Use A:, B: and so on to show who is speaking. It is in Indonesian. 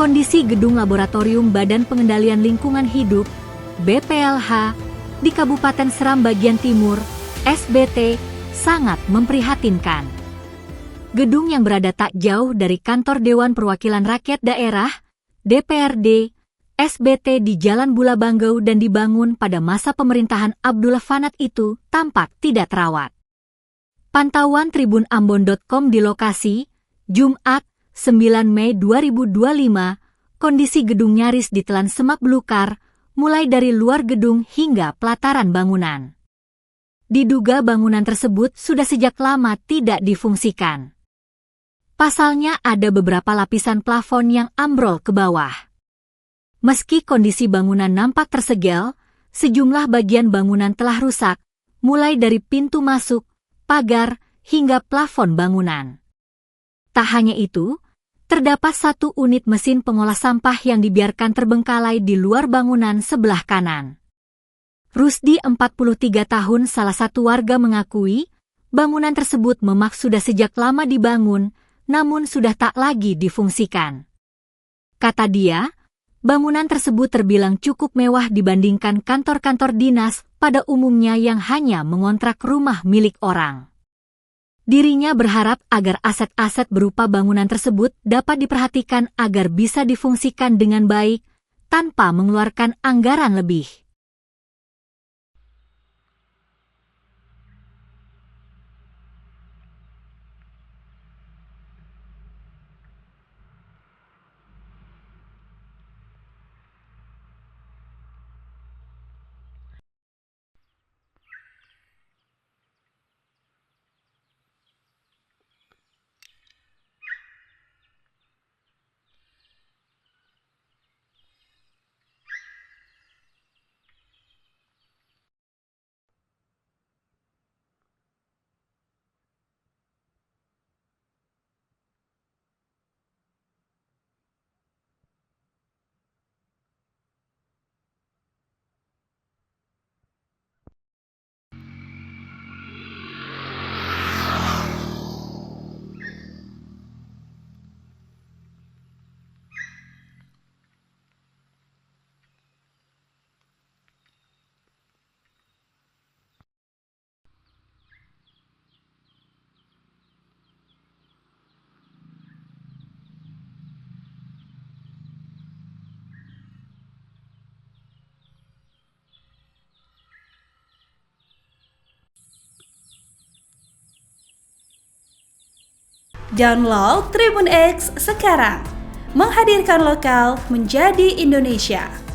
A: kondisi gedung Laboratorium Badan Pengendalian Lingkungan Hidup (BPLH) di Kabupaten Seram Bagian Timur (SBT) sangat memprihatinkan. Gedung yang berada tak jauh dari kantor Dewan Perwakilan Rakyat Daerah (DPRD) SBT di Jalan Bula Banggau dan dibangun pada masa pemerintahan Abdullah Fanat itu tampak tidak terawat. Pantauan Tribun Ambon.com di lokasi, Jumat, 9 Mei 2025, kondisi gedung nyaris ditelan semak belukar, mulai dari luar gedung hingga pelataran bangunan. Diduga bangunan tersebut sudah sejak lama tidak difungsikan. Pasalnya ada beberapa lapisan plafon yang ambrol ke bawah. Meski kondisi bangunan nampak tersegel, sejumlah bagian bangunan telah rusak, mulai dari pintu masuk, pagar, hingga plafon bangunan. Tak hanya itu, terdapat satu unit mesin pengolah sampah yang dibiarkan terbengkalai di luar bangunan sebelah kanan. Rusdi, 43 tahun, salah satu warga mengakui, bangunan tersebut memang sudah sejak lama dibangun, namun sudah tak lagi difungsikan. Kata dia, bangunan tersebut terbilang cukup mewah dibandingkan kantor-kantor dinas pada umumnya yang hanya mengontrak rumah milik orang. Dirinya berharap agar aset-aset berupa bangunan tersebut dapat diperhatikan agar bisa difungsikan dengan baik tanpa mengeluarkan anggaran lebih.
B: Download Tribun X sekarang, menghadirkan lokal menjadi Indonesia.